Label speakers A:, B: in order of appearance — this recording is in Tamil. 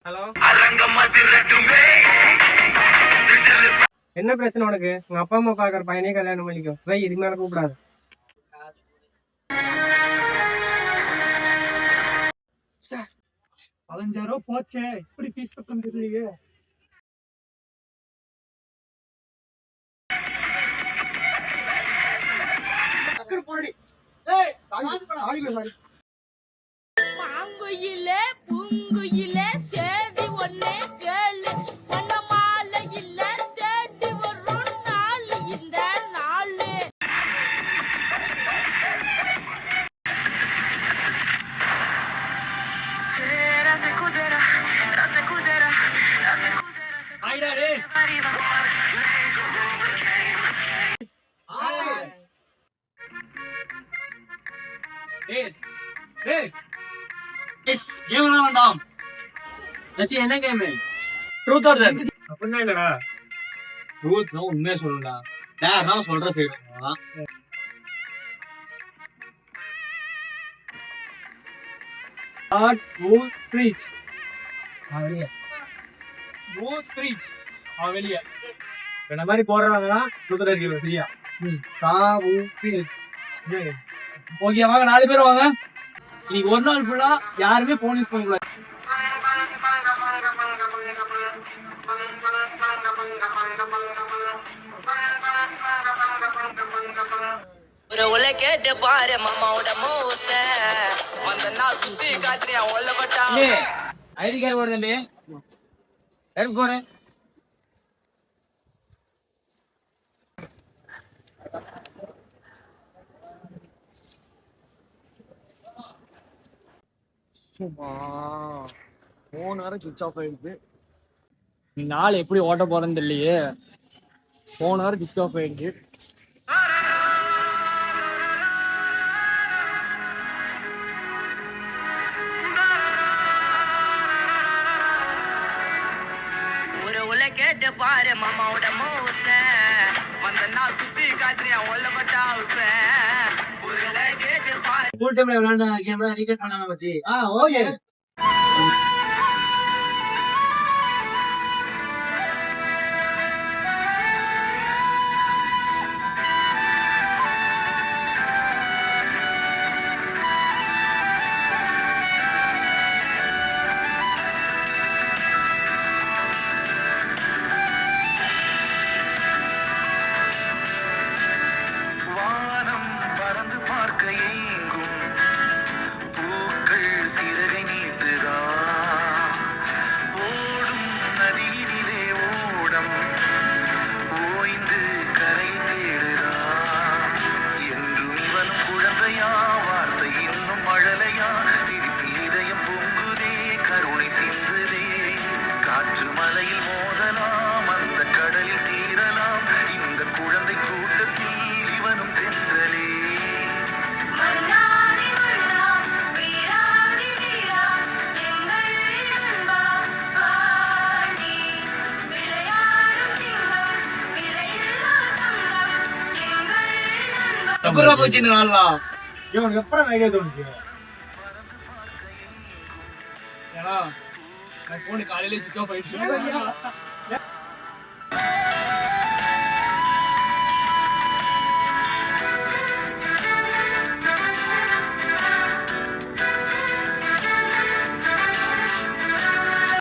A: ஹலோ, என்ன பிரச்சனை உனக்கு? உங்க அப்பா அம்மா பாக்குற பையனே கல்யாணம் பண்ணிக்கோ. போய் இதுக்கு மேல கூப்பிடாது.
B: 15,000 ரூபா போச்சே, இப்படி ஃபீஸ் கட்டணும்.
C: மாங்குயில பூங்குயில சேதி ஒன்னே கேளு, ஒன்ன மாலை இல்ல தேடி வரும் நாள் இந்த நாளு.
B: என்ன கேம்?
A: Truth or dare. அப்படின்னா என்னடா? ட்ரூத் தான், உண்மையா சொல்லுடா. டேர் தான் சொல்ற செய்யணும்.
B: வெளியே
A: இந்த மாதிரி போடுறவங்கதான் ட்ரூத் சரியா?
B: ஓகே, வாங்க 4 பேர் வாங்க. இன்னைக்கு ஒரு நாள் ஃபுல்லா யாருமே போன் யூஸ் பண்ணக்கூடாது.
D: ஒரு உலை கேட்டு பாரு மாமாவோட மோச வந்த நான் சுத்தி காட்டுறியா உள்ள பட்டா
B: ஐடி கார்டு போடு தம்பி. எடுத்து போறேன்.
A: போன் வேற சுவிட்ச் ஆஃப் ஆயிடுது.
B: நாள் எப்படி ஓட்ட போறேன்னு தெரியலையே. போன் வேற சுவிட்ச் ஆஃப் ஆயிடுச்சு.
D: ஒரு உலை கேட்டு பாரு மாமாவோட மோச வந்த நான் சுத்தி காட்டுறியா உள்ள பட்டா ஒரு உலை கேட்டு பாரு.
B: ஃபுல் டைம்ல விளையாண்ட கேம்ல ரீகட் பண்ணாம வச்சு. ஓகே. எப்பறம் போச்சு இந்த நாள்லாம்?
A: இவனுக்கு எப்பறம் ஐடியா தோணுச்சு?
B: ஏன்னா போன் காலையில சுவிட்ச் ஆஃப் ஆயிடுச்சு.